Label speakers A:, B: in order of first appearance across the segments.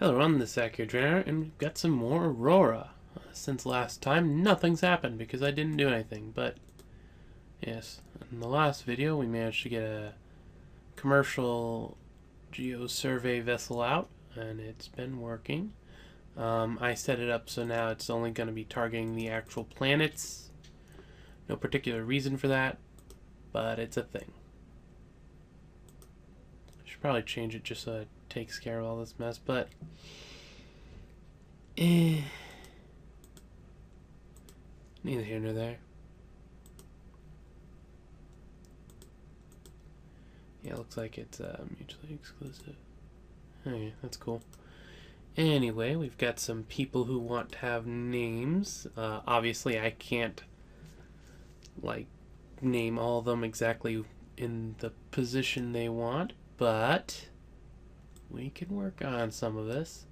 A: Hello, I'm the Akhier, and we've got some more Aurora. Since last time, nothing's happened because I didn't do anything, but yes, in the last video we managed to get a commercial geo-survey vessel out, and it's been working. I set it up so now it's only going to be targeting the actual planets. No particular reason for that, but it's a thing. I should probably change it just so it takes care of all this mess, but neither here nor there. Yeah, it looks like it's mutually exclusive. Okay, that's cool. Anyway, we've got some people who want to have names. Obviously, I can't name all of them exactly in the position they want, but we can work on some of this.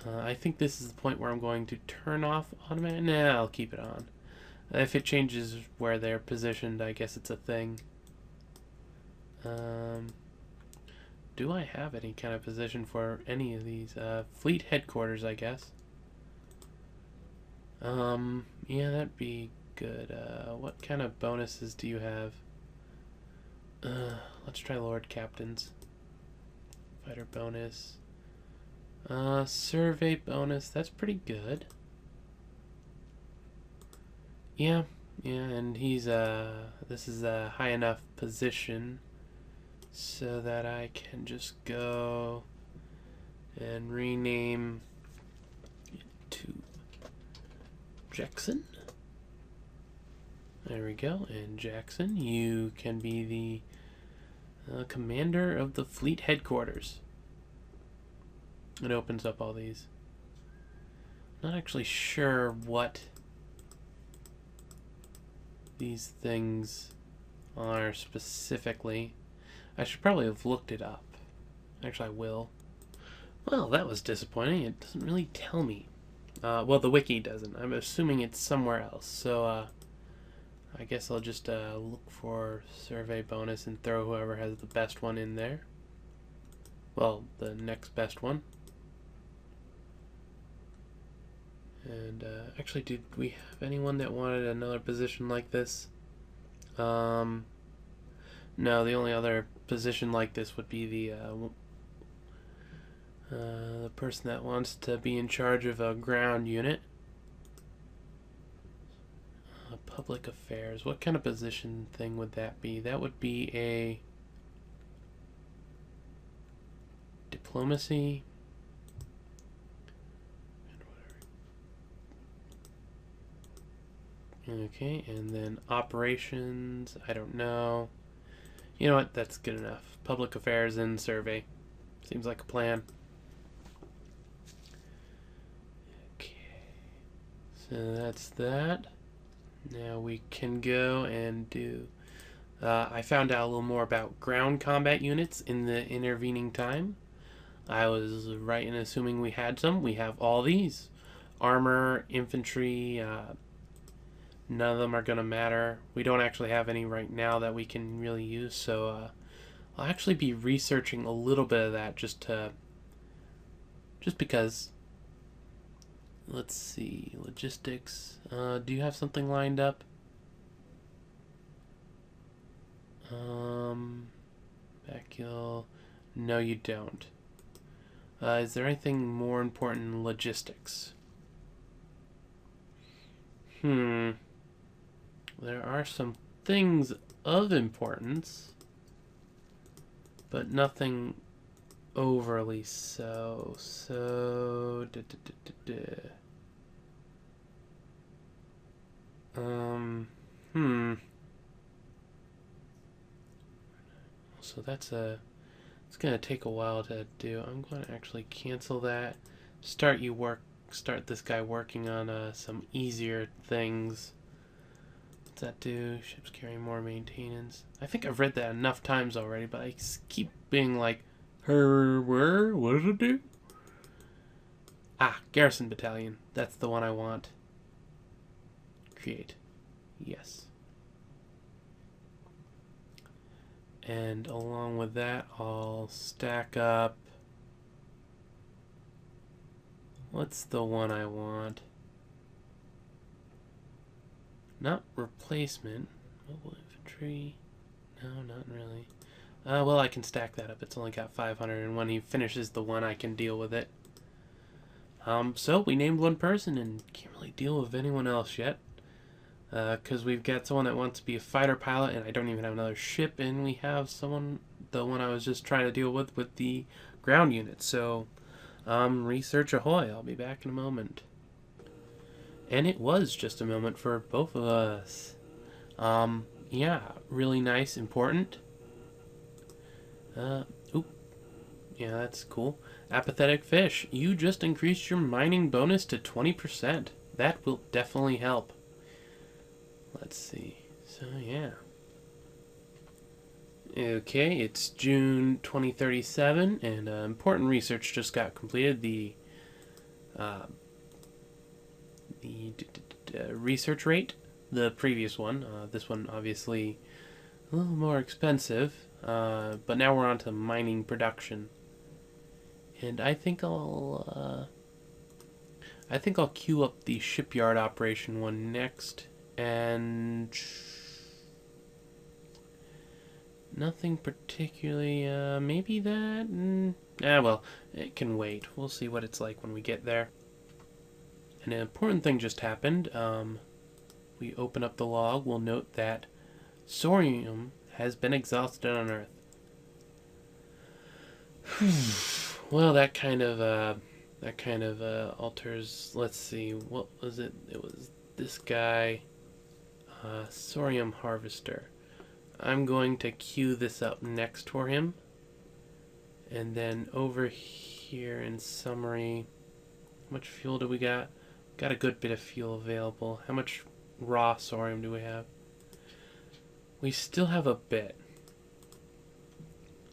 A: I think this is the point where I'm going to turn off automatic. Nah, I'll keep it on. If it changes where they're positioned, I guess it's a thing. Do I have any kind of position for any of these? Fleet headquarters, I guess. Yeah, that'd be good. What kind of bonuses do you have? Let's try Lord Captains. Fighter bonus. Survey bonus. That's pretty good. Yeah, and he's, this is a high enough position so that I can just go and rename it to Jackson. There we go. And Jackson, you can be the commander of the fleet headquarters. It opens up all these. Not actually sure what these things are specifically. I should probably have looked it up. Actually, I will. Well, that was disappointing. It doesn't really tell me. Well, the wiki doesn't. I'm assuming it's somewhere else. So, I guess I'll just look for survey bonus and throw whoever has the best one in there. Well, the next best one. And actually, did we have anyone that wanted another position like this? No, the only other position like this would be the person that wants to be in charge of a ground unit. Public affairs. What kind of position thing would that be? That would be a diplomacy. Okay, and then operations, I don't know. You know what, that's good enough. Public affairs and survey. Seems like a plan. Okay, so that's that. Now we can go and do... I found out a little more about ground combat units in the intervening time. I was right in assuming we had some. We have all these. Armor, infantry, none of them are going to matter. We don't actually have any right now that we can really use, so I'll actually be researching a little bit of that just because. Let's see, logistics. Do you have something lined up? Vacuole. No, you don't. Is there anything more important than logistics? There are some things of importance, but nothing overly so. So it's gonna take a while to do. I'm going to actually cancel that. Start this guy working on some easier things. What's that do? Ships carry more maintenance. I think I've read that enough times already, but I keep being like, where? What does it do? Ah, Garrison Battalion. That's the one I want. Create. Yes. And along with that, I'll stack up What's the one I want? Not replacement. Mobile infantry. No, not really. Well, I can stack that up. It's only got 500, and when he finishes the one, I can deal with it. So we named one person and can't really deal with anyone else yet. Because we've got someone that wants to be a fighter pilot, and I don't even have another ship, and we have someone, the one I was just trying to deal with the ground unit. So, research ahoy. I'll be back in a moment. And it was just a moment for both of us. Yeah, really nice, important. Oop. Yeah, that's cool. Apathetic fish. You just increased your mining bonus to 20%. That will definitely help. Let's see. So, yeah. Okay, it's June 2037, and important research just got completed. The research rate, the previous one, this one obviously a little more expensive, but now we're on to mining production. And I think I'll queue up the shipyard operation one next, and nothing particularly, maybe that, well, it can wait. We'll see what it's like when we get there. An important thing just happened. We open up the log, we'll note that Sorium has been exhausted on Earth. Well, that kind of alters. Let's see, what was it? It was this guy, Sorium Harvester. I'm going to queue this up next for him, and then over here in summary, how much fuel do we got? Got a good bit of fuel available. How much raw Sorium do we have? We still have a bit.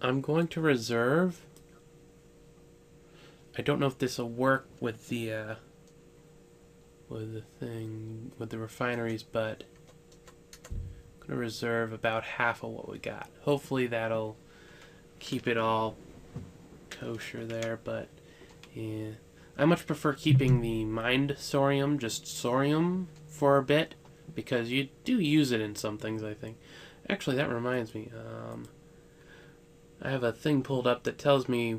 A: I'm going to reserve. I don't know if this will work with the refineries, but I'm gonna reserve about half of what we got. Hopefully that'll keep it all kosher there, but yeah. I much prefer keeping the mined Sorium, just Sorium, for a bit, because you do use it in some things, I think. Actually, that reminds me, I have a thing pulled up that tells me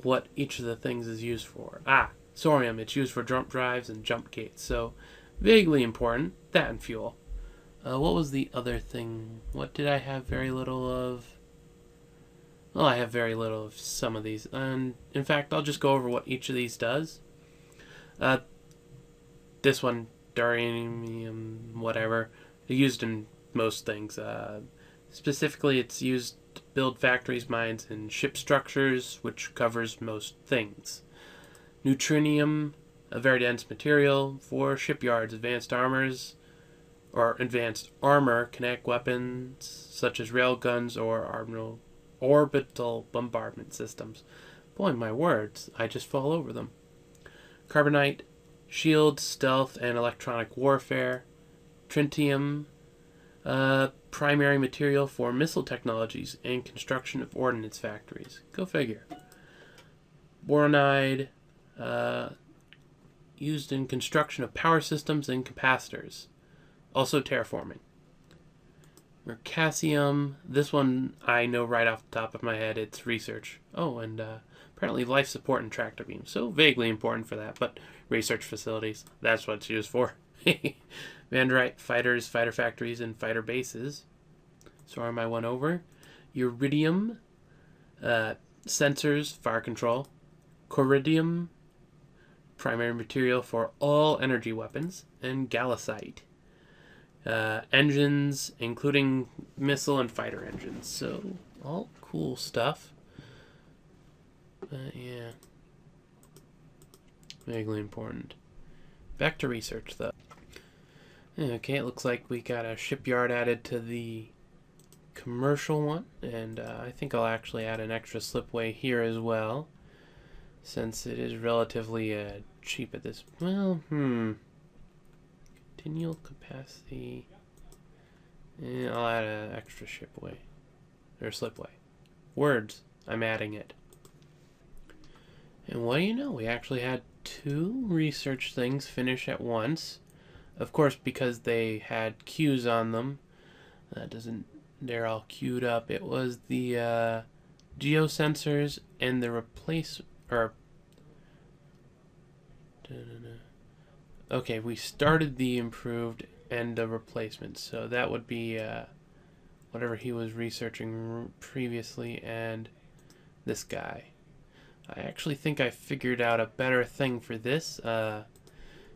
A: what each of the things is used for. Sorium, it's used for jump drives and jump gates, so vaguely important. That and fuel. What was the other thing? What did I have very little of? Well, I have very little of some of these. And in fact, I'll just go over what each of these does. This one, Durium, whatever, used in most things. Specifically, it's used to build factories, mines, and ship structures, which covers most things. Neutrinium, a very dense material for shipyards, advanced armor, kinetic weapons such as railguns or orbital bombardment systems. Boy, my words, I just fall over them. Carbonite, shield, stealth, and electronic warfare. Tritium, primary material for missile technologies and construction of ordnance factories. Go figure. Boronide, used in construction of power systems and capacitors. Also terraforming. Mercassium, this one I know right off the top of my head, it's research. Oh, and apparently life support and tractor beams. So vaguely important for that, but research facilities, that's what it's used for. Vanderite, fighters, fighter factories, and fighter bases. Sorry, I went over. Uridium, sensors, fire control. Coridium, primary material for all energy weapons. And Gallicite, engines, including missile and fighter engines. So, all cool stuff. Yeah. Vaguely important. Back to research, though. Okay, it looks like we got a shipyard added to the commercial one, and I think I'll actually add an extra slipway here as well, since it is relatively cheap at this. Well, continual capacity. I'll add an extra shipway or slipway. Words, I'm adding it. And what do you know? We actually had 2 research things finish at once. Of course, because they had queues on them, they're all queued up. It was the geosensors and the okay, we started the improved and the replacement, so that would be whatever he was researching previously, and this guy. I actually think I figured out a better thing for this.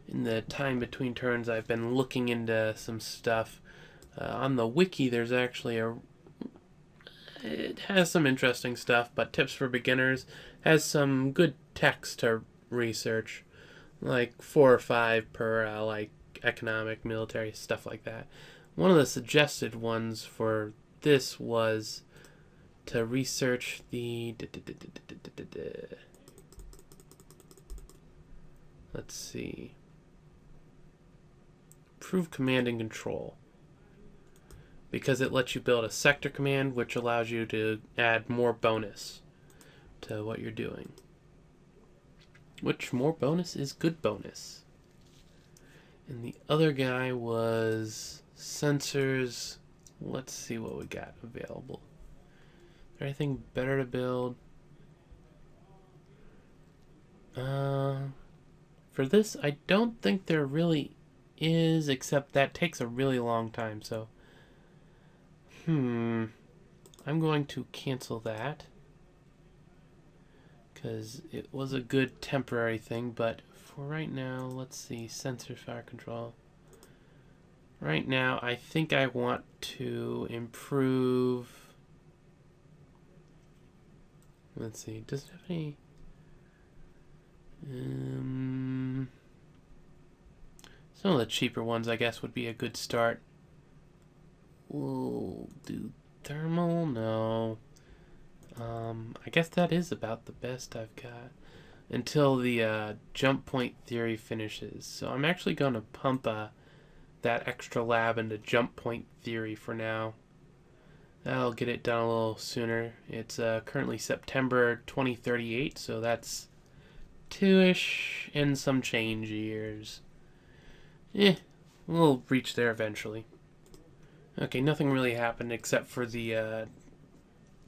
A: In the time between turns, I've been looking into some stuff. On the wiki, there's actually it has some interesting stuff, but Tips for Beginners has some good text to research, like 4 or 5 per, like economic, military, stuff like that. One of the suggested ones for this was to research the let's see, improve command and control, because it lets you build a sector command, which allows you to add more bonus to what you're doing, which more bonus is good bonus. And the other guy was sensors. Let's see what we got available. Is there anything better to build? For this, I don't think there really is, except that takes a really long time, so I'm going to cancel that because it was a good temporary thing, but for right now, let's see, sensor fire control. Right now, I think I want to improve. Let's see, does it have any? Some of the cheaper ones, I guess, would be a good start. We'll do thermal, no. I guess that is about the best I've got until the jump point theory finishes. So I'm actually going to pump that extra lab into jump point theory for now. That'll get it done a little sooner. It's currently September 2038, so that's 2-ish and some change years. We'll reach there eventually. Okay, nothing really happened except for the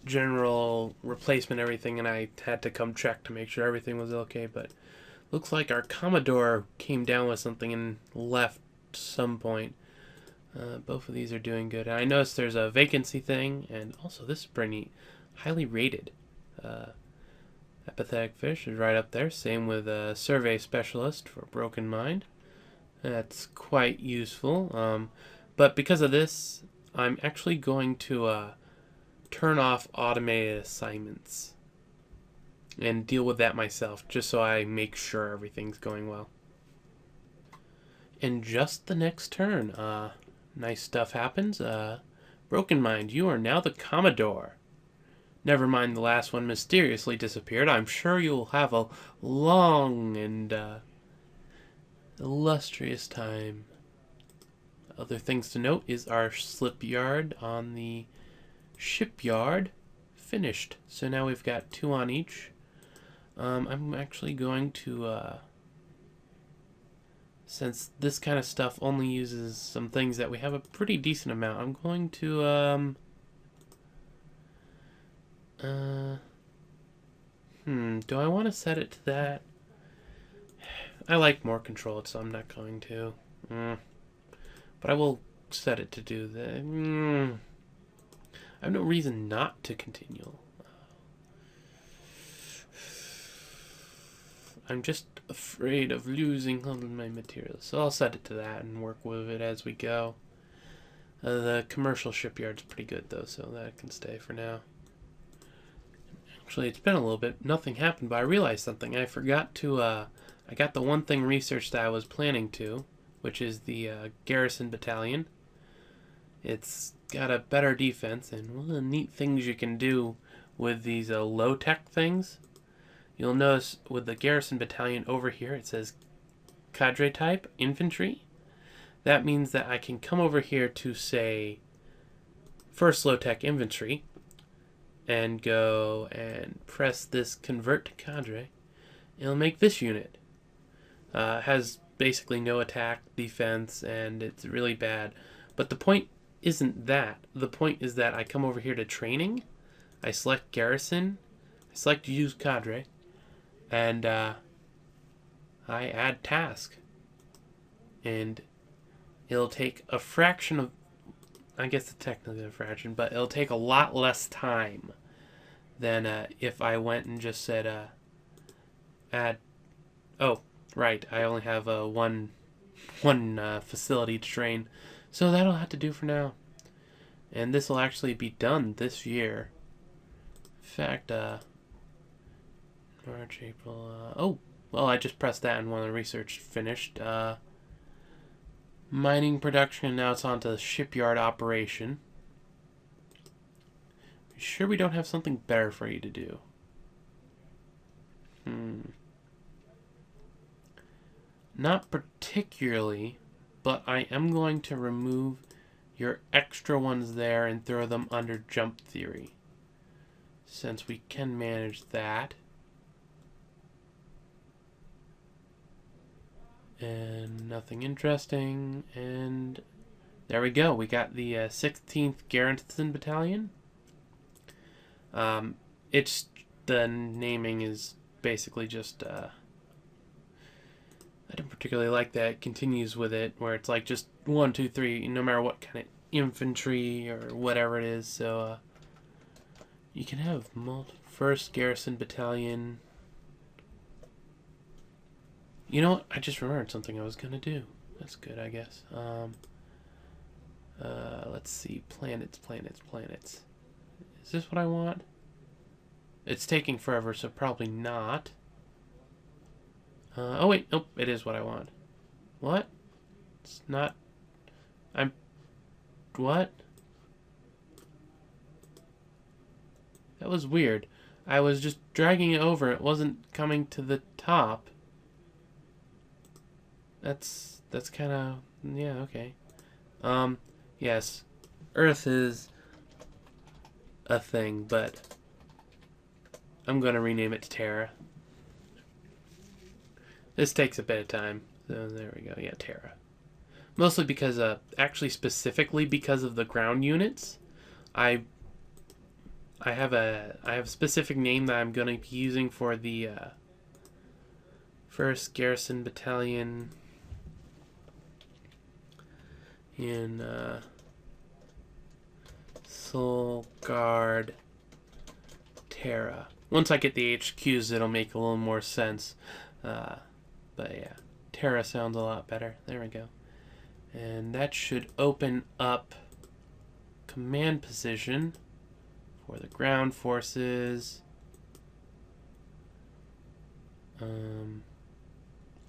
A: general replacement everything, and I had to come check to make sure everything was okay, but looks like our Commodore came down with something and left some point. Both of these are doing good. And I noticed there's a vacancy thing, and also this is pretty neat. Highly rated. Apathetic Fish is right up there. Same with a Survey Specialist for Broken Mind. That's quite useful. But because of this, I'm actually going to turn off automated assignments and deal with that myself, just so I make sure everything's going well. In just the next turn, nice stuff happens. Broken Mind, you are now the Commodore. Never mind the last one mysteriously disappeared. I'm sure you'll have a long and illustrious time. Other things to note is our slip yard on the shipyard finished. So now we've got 2 on each. I'm actually going to, since this kind of stuff only uses some things that we have a pretty decent amount, I'm going to, do I want to set it to that? I like more control, so I'm not going to. But I will set it to do that. I have no reason not to continue. I'm just afraid of losing all of my materials, so I'll set it to that and work with it as we go. The commercial shipyard's pretty good though, so that can stay for now. Actually, it's been a little bit. Nothing happened, but I realized something. I forgot to, I got the one thing researched that I was planning to, which is the Garrison Battalion. It's got a better defense, and one of the neat things you can do with these low-tech things, you'll notice with the Garrison Battalion over here, it says Cadre Type, Infantry. That means that I can come over here to, say, First Low-Tech Infantry, and go and press this Convert to Cadre. It'll make this unit. Has basically no attack, defense, and it's really bad. But the point isn't that. The point is that I come over here to training, I select garrison, I select use cadre, and I add task. And it'll take a fraction of, I guess it's technically a fraction, but it'll take a lot less time than if I went and just said add. Oh, right, I only have one facility to train, so that'll have to do for now. And this will actually be done this year. In fact, March, April. Oh, well, I just pressed that and one of the research finished. Mining production, now it's on to the shipyard operation. You sure we don't have something better for you to do? Not particularly, but I am going to remove your extra ones there and throw them under jump theory, since we can manage that. And nothing interesting, and there we go. We got the 16th Garrison Battalion. It's the naming is basically just I don't particularly like that. It continues with it where it's like just 1, 2, 3, no matter what kind of infantry or whatever it is. So you can have 1st Garrison Battalion. You know what? I just remembered something I was gonna do. That's good, I guess. Let's see. Planets. Is this what I want? It's taking forever, so probably not. Oh wait, nope, it is what I want. What? It's not... What? That was weird. I was just dragging it over. It wasn't coming to the top. That's kind of... Yeah, okay. Yes. Earth is a thing, but I'm going to rename it to Terra. This takes a bit of time. So there we go. Yeah, Terra. Mostly because, actually specifically because of the ground units. I have a specific name that I'm going to be using for the 1st Garrison Battalion in Soul Guard Terra. Once I get the HQs, it'll make a little more sense. But yeah, Terra sounds a lot better. There we go. And that should open up command position for the ground forces.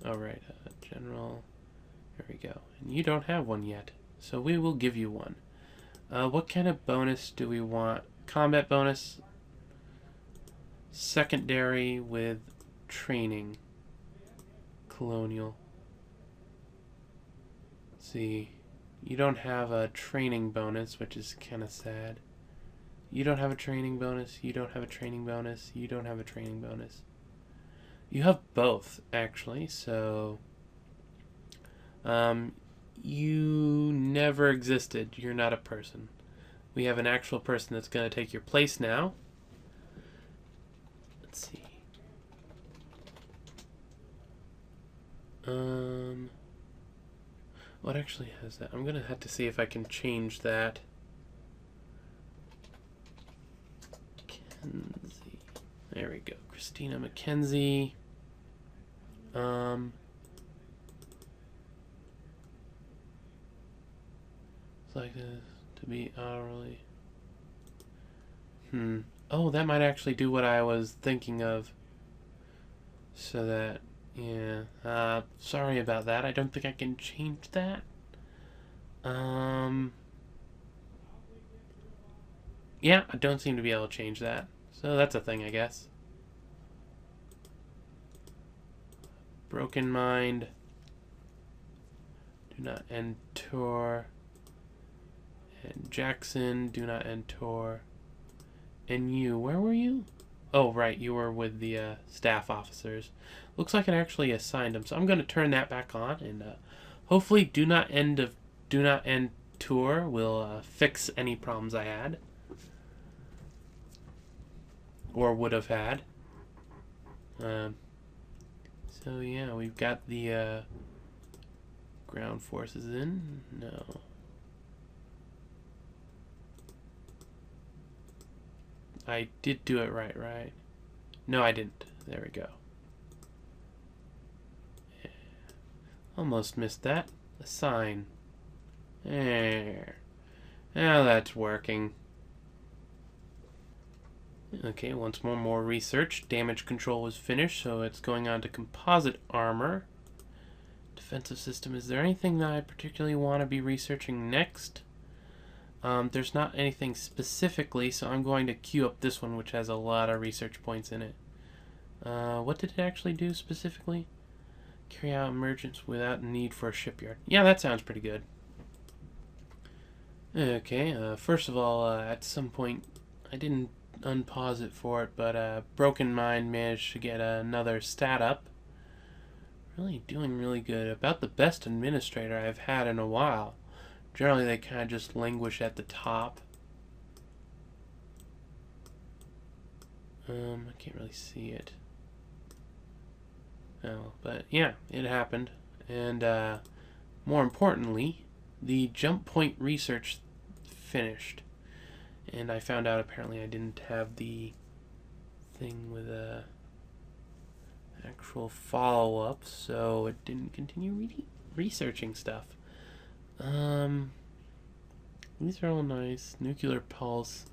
A: Alright, General. There we go. And you don't have one yet, so we will give you one. What kind of bonus do we want? Combat bonus. Secondary with training. Colonial. Let's see. You don't have a training bonus, which is kind of sad. You don't have a training bonus. You don't have a training bonus. You don't have a training bonus. You have both, actually, so... you never existed. You're not a person. We have an actual person that's going to take your place now. Let's see. What actually has that? I'm going to have to see if I can change that. Mackenzie. There we go. Christina Mackenzie. Like this to be hourly. Oh, that might actually do what I was thinking of. So that, yeah. Sorry about that. I don't think I can change that. Yeah, I don't seem to be able to change that. So that's a thing, I guess. Broken Mind. Do not end tour. And Jackson, do not end tour. And you, where were you? Oh, right, you were with the staff officers. Looks like it actually assigned them, so I'm going to turn that back on, and hopefully do not end tour will fix any problems I had or would have had. Um, so yeah, we've got the ground forces in. No. I did do it right? No, I didn't. There we go. Almost missed that. Assign. There. Now that's working. Okay, once more research. Damage control is finished, so it's going on to composite armor. Defensive system. Is there anything that I particularly want to be researching next? There's not anything specifically, so I'm going to queue up this one, which has a lot of research points in it. What did it actually do specifically? Carry out emergence without need for a shipyard. Yeah, that sounds pretty good. Okay, first of all, at some point, I didn't unpause it for it, but Broken Mind managed to get another stat up. Really doing really good. About the best administrator I've had in a while. Generally, they kind of just languish at the top. I can't really see it. Oh, but yeah, it happened. And more importantly, the jump point research finished. And I found out apparently I didn't have the thing with a actual follow-up, so it didn't continue researching stuff. These are all nice. Nuclear pulse.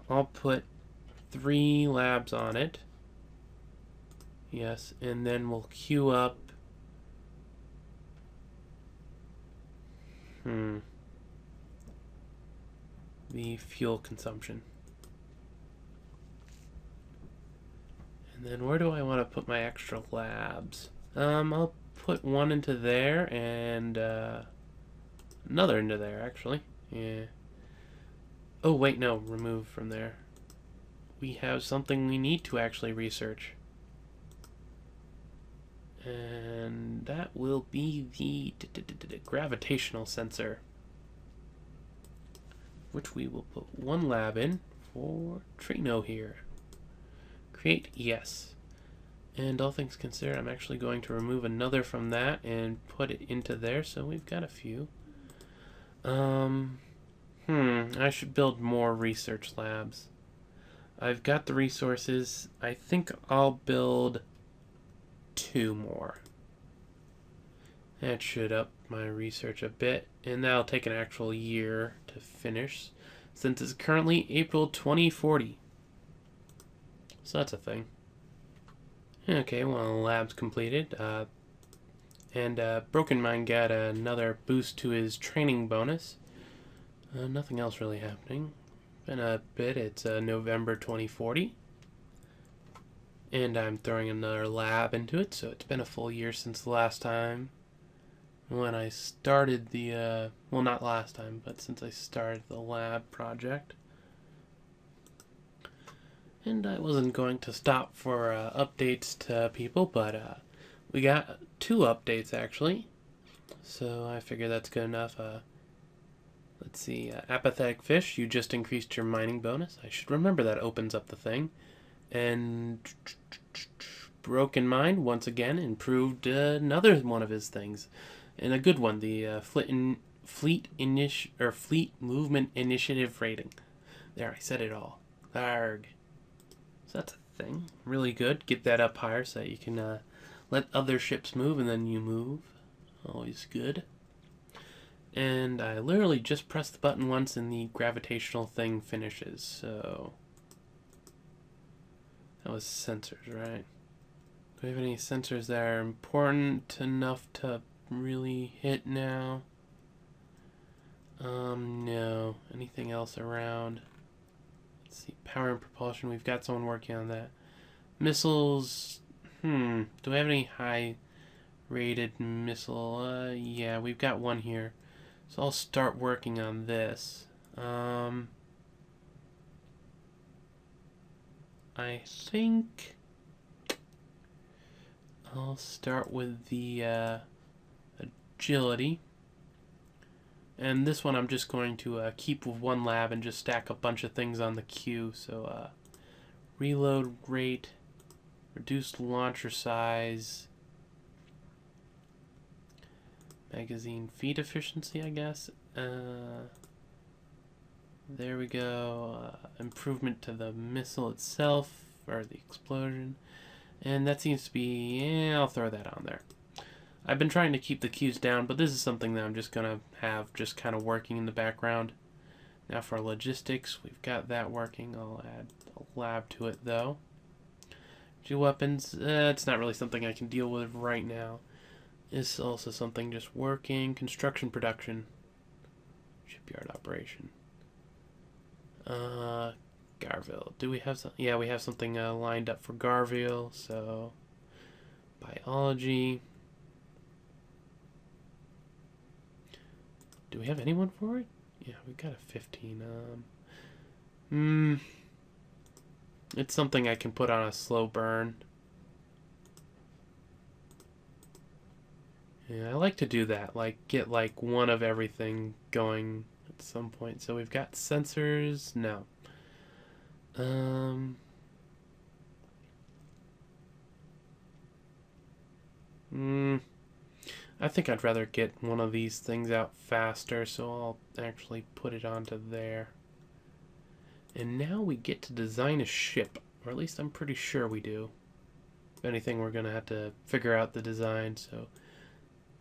A: I'll put 3 labs on it. Yes, and then we'll queue up. The fuel consumption. And then where do I want to put my extra labs? I'll put one into there and another into there, actually. Yeah. Oh, wait, no. Remove from there. We have something we need to actually research. And that will be the gravitational sensor, which we will put 1 lab in for Trino here. Create, yes. And all things considered, I'm actually going to remove another from that and put it into there, so we've got a few. I should build more research labs. I've got the resources. I think I'll build 2 more. That should up my research a bit, and that'll take an actual year to finish, since it's currently April 2040. So that's a thing. Okay, one of the labs completed. And Broken Mind got another boost to his training bonus. Nothing else really happening. Been a bit. It's November 2040. And I'm throwing another lab into it, so it's been a full year since the last time when I started the, well, not last time, but since I started the lab project. And I wasn't going to stop for updates to people, but we got 2 updates, actually. So I figure that's good enough. Let's see, Apathetic Fish, you just increased your mining bonus. I should remember that opens up the thing. And Broken Mind, once again, improved another one of his things. And a good one, the Fleet Movement Initiative rating. There, I said it all. Arg. So that's a thing. Really good. Get that up higher so that you can let other ships move and then you move. Always good. And I literally just press the button once and the gravitational thing finishes. So that was sensors, right? Do we have any sensors that are important enough to really hit now? No. Anything else around? Let's see. Power and propulsion. We've got someone working on that. Missiles. Do we have any high Rated missile. Yeah, we've got one here. So I'll start working on this. I think I'll start with the agility. And this one I'm just going to keep with one lab and just stack a bunch of things on the queue. So reload rate, reduced launcher size, magazine feed efficiency, I guess. There we go. Improvement to the missile itself, or the explosion. And that seems to be, yeah, I'll throw that on there. I've been trying to keep the queues down, but this is something that I'm just going to have just kind of working in the background. Now for logistics, we've got that working. I'll add a lab to it, though. Weapons, it's not really something I can deal with right now. It's also something just working. Construction production. Shipyard operation. Garville. Do we have some? Yeah, we have something lined up for Garville. So, biology. Do we have anyone for it? Yeah, we got a 15. It's something I can put on a slow burn. Yeah, I like to do that. Like, get like one of everything going at some point. So we've got sensors. No. I think I'd rather get one of these things out faster, so I'll actually put it onto there. And now we get to design a ship, or at least I'm pretty sure we do. If anything, we're gonna have to figure out the design. So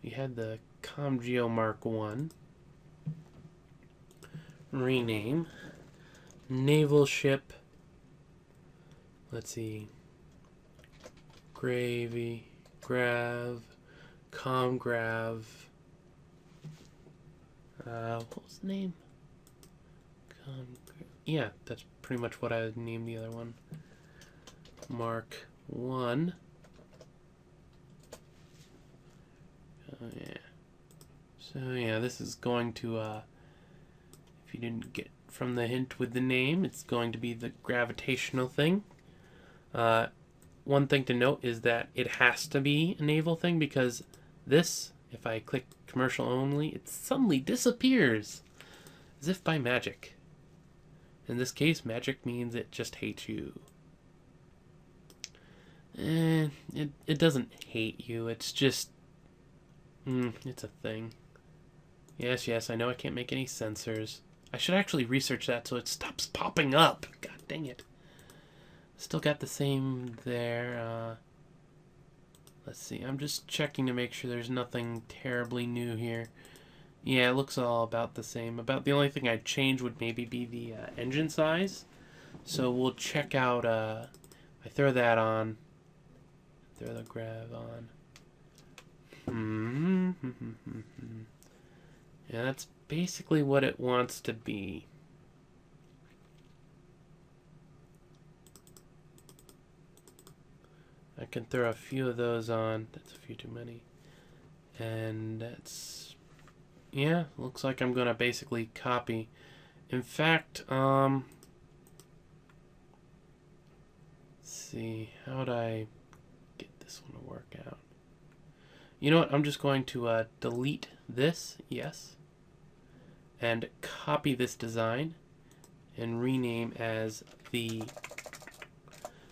A: we had the ComGeo Mark 1. Rename. Naval ship. Let's see. Gravy. Grav. Comgrav. What was the name? Yeah, that's pretty much what I named the other one. Mark 1. Oh, yeah. So, yeah, this is going to, if you didn't get from the hint with the name, it's going to be the gravitational thing. One thing to note is that it has to be a naval thing because this, if I click commercial only, it suddenly disappears as if by magic. In this case, magic means it just hates you. It doesn't hate you, it's just, it's a thing. Yes, I know I can't make any sensors. I should actually research that so it stops popping up. God dang it. Still got the same there. Let's see, I'm just checking to make sure there's nothing terribly new here. Yeah, it looks all about the same. About the only thing I'd change would maybe be the engine size. So we'll check out, I throw that on. Throw the grav on. Yeah, that's basically what it wants to be. I can throw a few of those on. That's a few too many. And that's, yeah, looks like I'm gonna basically copy. In fact, let's see, how'd I get this one to work out? You know what, I'm just going to delete this, yes, and copy this design and rename as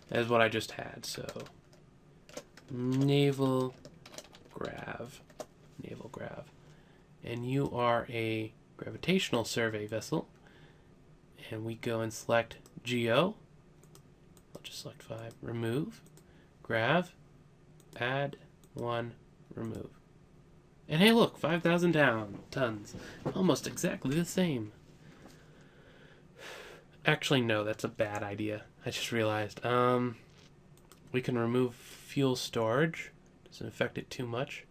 A: what I just had. So naval grav, and you are a gravitational survey vessel, and we go and select geo. I'll just select 5, remove, grav, add 1, remove, and hey look, 5,000 tons, almost exactly the same. Actually no, that's a bad idea. I just realized. We can remove fuel storage, doesn't affect it too much,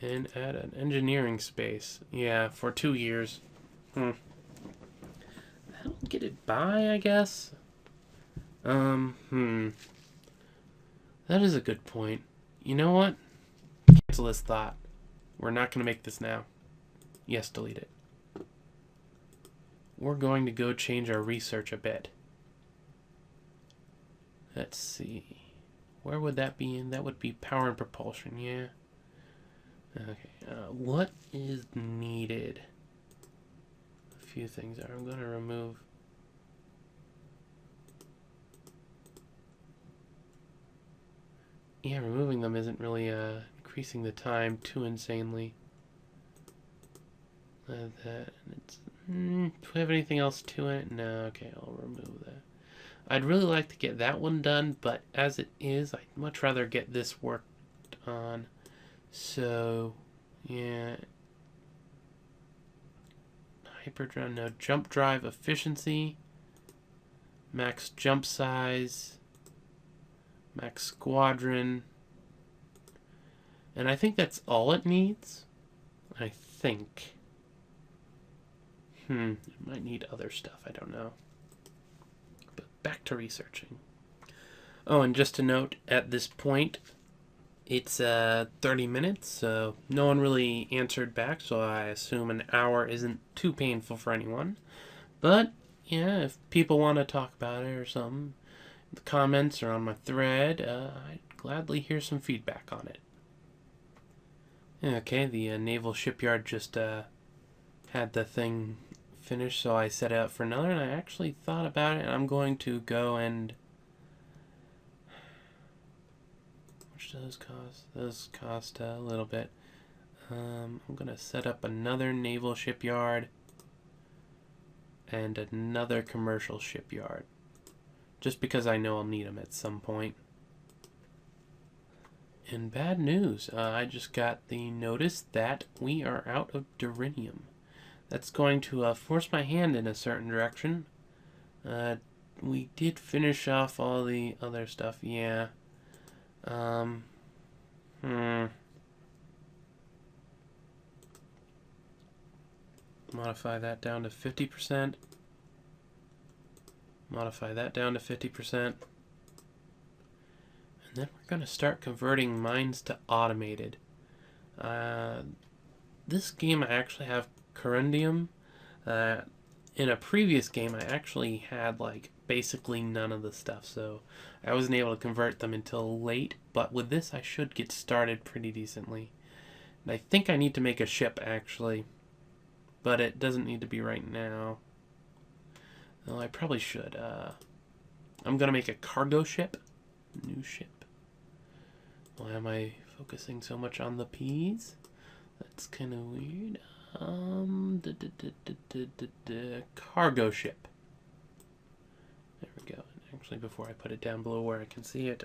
A: and add an engineering space. Yeah, for 2 years. That'll get it by, I guess. That is a good point. You know what? Cancel this thought. We're not going to make this now. Yes, delete it. We're going to go change our research a bit. Let's see. Where would that be in? That would be power and propulsion, yeah. Okay, what is needed? A few things are. I'm going to remove. Yeah, removing them isn't really increasing the time too insanely. Do we have anything else to it? No, okay, I'll remove that. I'd really like to get that one done, but as it is, I'd much rather get this worked on. So, yeah. Hyperdrive, no. Jump drive efficiency. Max jump size. Max squadron. And I think that's all it needs. I think. It might need other stuff, I don't know. But back to researching. Oh, and just to note, at this point, it's 30 minutes, so no one really answered back, so I assume an hour isn't too painful for anyone. But, yeah, if people want to talk about it or something, the comments or on my thread, I'd gladly hear some feedback on it. Okay, the naval shipyard just had the thing finished, so I set out for another, and I actually thought about it, and I'm going to go and... How much do those cost? Those cost a little bit. I'm going to set up another naval shipyard and another commercial shipyard, just because I know I'll need them at some point. And bad news, I just got the notice that we are out of duranium. That's going to force my hand in a certain direction. We did finish off all the other stuff, yeah. Modify that down to 50%. Modify that down to 50%. And then we're going to start converting mines to automated. This game I actually have corundium. In a previous game I actually had like basically none of the stuff, so I wasn't able to convert them until late, but with this I should get started pretty decently. And I think I need to make a ship actually, but it doesn't need to be right now. Well, I probably should. I'm gonna make a cargo ship. New ship. Why am I focusing so much on the P's? That's kind of weird. Cargo ship. There we go. Actually, before I put it down below where I can see it,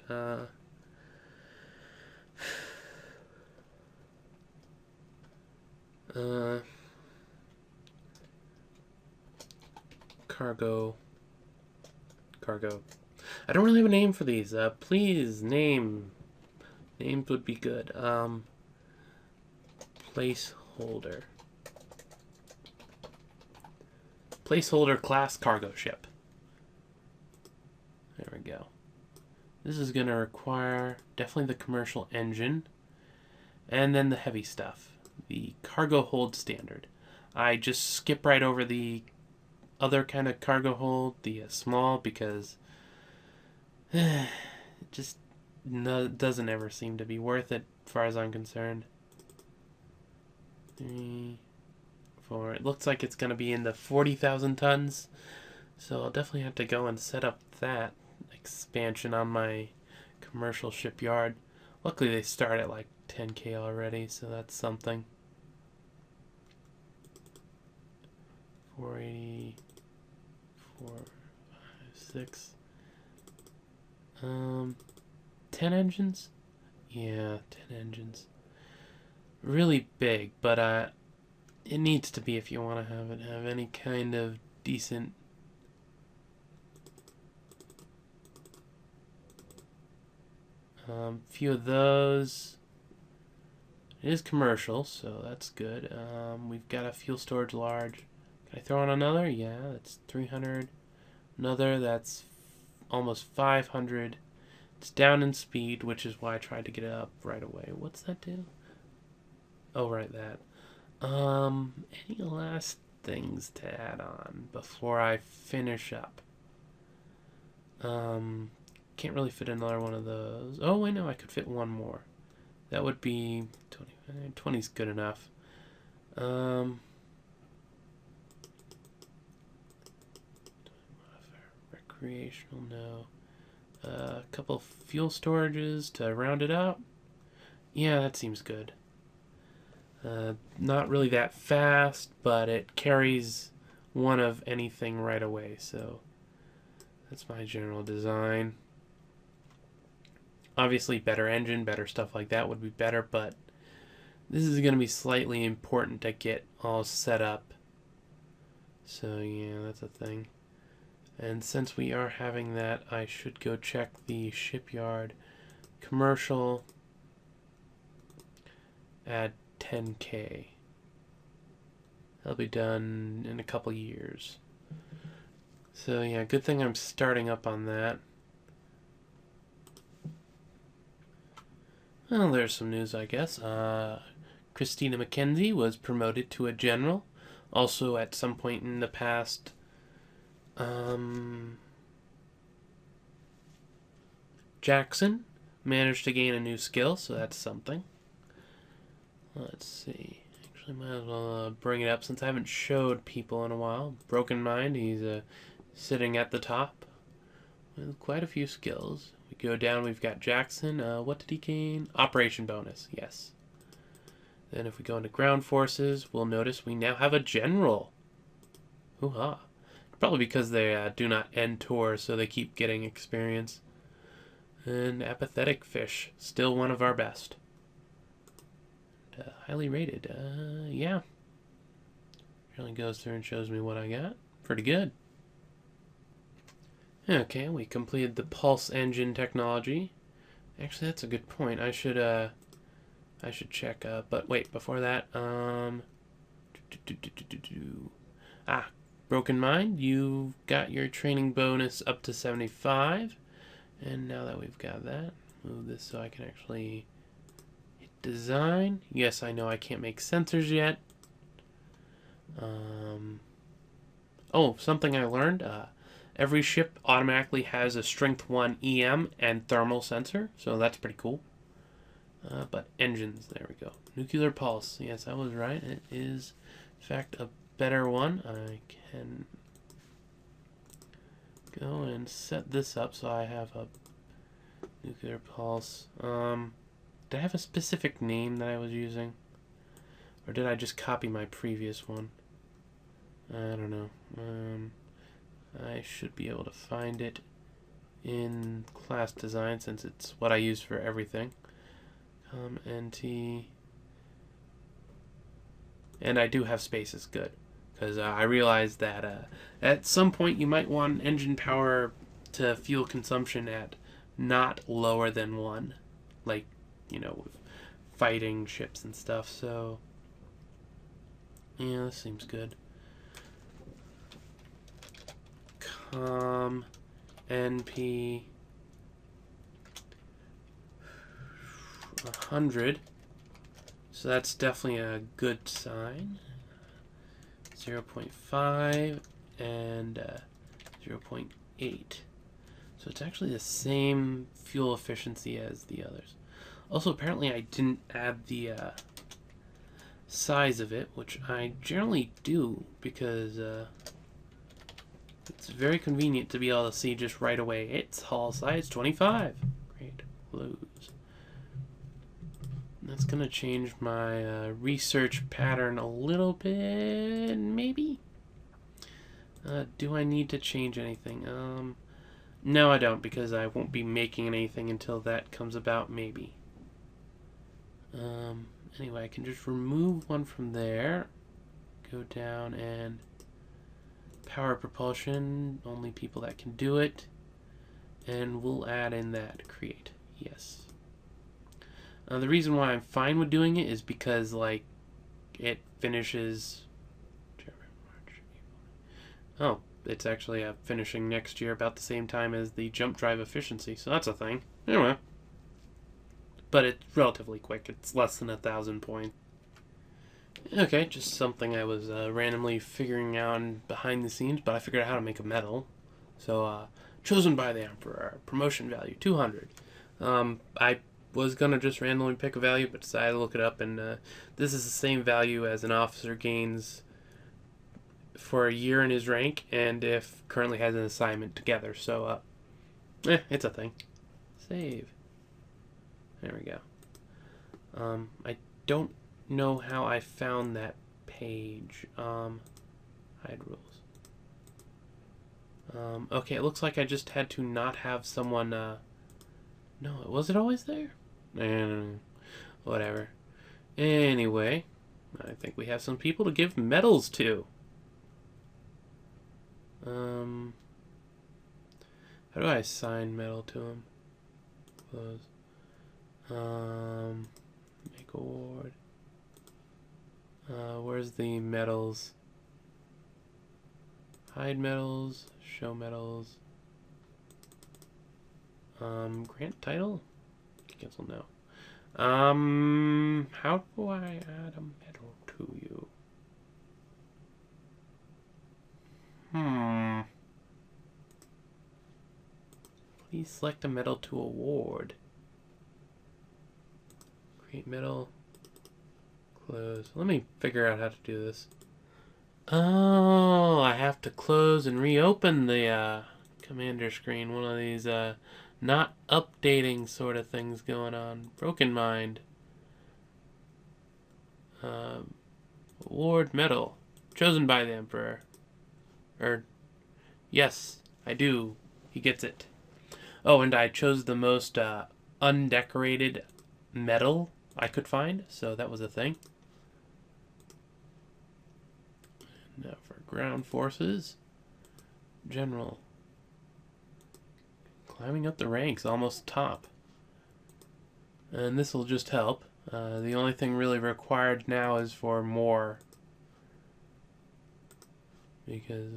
A: cargo. I don't really have a name for these. Please, names would be good. Placeholder class cargo ship. There we go. This is going to require definitely the commercial engine and then the heavy stuff. The cargo hold standard. I just skip right over the other kind of cargo hold, the small, because it just doesn't ever seem to be worth it as far as I'm concerned. 3, 4. It looks like it's going to be in the 40,000 tons. So I'll definitely have to go and set up that expansion on my commercial shipyard. Luckily they start at like 10K already, so that's something. 480, 4, 5, 6. 10 engines? Yeah, 10 engines. Really big, but it needs to be if you want to have any kind of decent few of those. It is commercial, so that's good. We've got a fuel storage large. Can I throw on another? Yeah, that's 300. Another, that's almost 500. It's down in speed, which is why I tried to get it up right away. What's that do? Oh, right, that. Any last things to add on before I finish up? Can't really fit another one of those. Oh, wait, no, I could fit one more. That would be 20. 20's good enough. Recreational, no. A couple fuel storages to round it up. Yeah, that seems good. Not really that fast, but it carries one of anything right away, so that's my general design. Obviously, better engine, better stuff like that would be better, but this is going to be slightly important to get all set up. So, yeah, that's a thing. And since we are having that, I should go check the shipyard. Commercial, add 10K. That'll be done in a couple years. So yeah, good thing I'm starting up on that. Well, there's some news, I guess. Christina McKenzie was promoted to a general. Also, at some point in the past, Jackson managed to gain a new skill, so that's something. Let's see. Actually, might as well bring it up since I haven't showed people in a while. Broken Mind, he's sitting at the top with quite a few skills. We go down, we've got Jackson. What did he gain? Operation bonus, yes. Then if we go into ground forces, we'll notice we now have a general. Hoo-ha. Probably because they do not end tours, so they keep getting experience. And Apathetic Fish, still one of our best. Highly rated. Yeah. Really goes through and shows me what I got. Pretty good. Okay, we completed the pulse engine technology. Actually, that's a good point. I should check. But wait, before that, Broken Mind, you got your training bonus up to 75, and now that we've got that, move this so I can actually hit design. Yes, I know I can't make sensors yet. Oh, something I learned. Every ship automatically has a Strength 1 EM and thermal sensor, so that's pretty cool. But engines, there we go. Nuclear pulse, yes, I was right. It is, in fact, a better one. I can go and set this up so I have a nuclear pulse. Did I have a specific name that I was using? Or did I just copy my previous one? I don't know. I should be able to find it in class design since it's what I use for everything. NT. And I do have spaces, good. Because I realized that at some point you might want engine power to fuel consumption at not lower than 1. Like, you know, with fighting ships and stuff, so yeah, this seems good. NP 100, so that's definitely a good sign. 0.5 and 0.8, so it's actually the same fuel efficiency as the others. Also, apparently I didn't add the size of it, which I generally do because it's very convenient to be able to see just right away. It's hull size 25. Great. Lose. That's going to change my research pattern a little bit, maybe? Do I need to change anything? No, I don't, because I won't be making anything until that comes about, maybe. Anyway, I can just remove one from there. Go down and power propulsion, only people that can do it. And we'll add in that create. Yes. The reason why I'm fine with doing it is because, like, it finishes... Oh, it's actually finishing next year about the same time as the jump drive efficiency, so that's a thing. Anyway. But it's relatively quick. It's less than 1,000 points. Okay, just something I was randomly figuring out behind the scenes, but I figured out how to make a medal. So, chosen by the Emperor, promotion value 200. I was gonna just randomly pick a value, but decided to look it up, and this is the same value as an officer gains for a year in his rank, and if currently has an assignment together. So, it's a thing. Save. There we go. I don't know how I found that page. Hide rules. Okay, it looks like I just had to not have someone, no, was it always there? Whatever. Anyway, I think we have some people to give medals to. How do I assign medal to him? Close. Make award. Where's the medals? Hide medals, show medals. Grant title? Cancel no. How do I add a medal to you? Please select a medal to award. Create medal. Close. Let me figure out how to do this. Oh, I have to close and reopen the commander screen. One of these not updating sort of things going on. Broken mind. Award medal. Chosen by the Emperor. Yes, I do. He gets it. Oh, and I chose the most undecorated medal I could find, so that was a thing. Now for ground forces. General. Climbing up the ranks, almost top. And this will just help. The only thing really required now is for more. Because,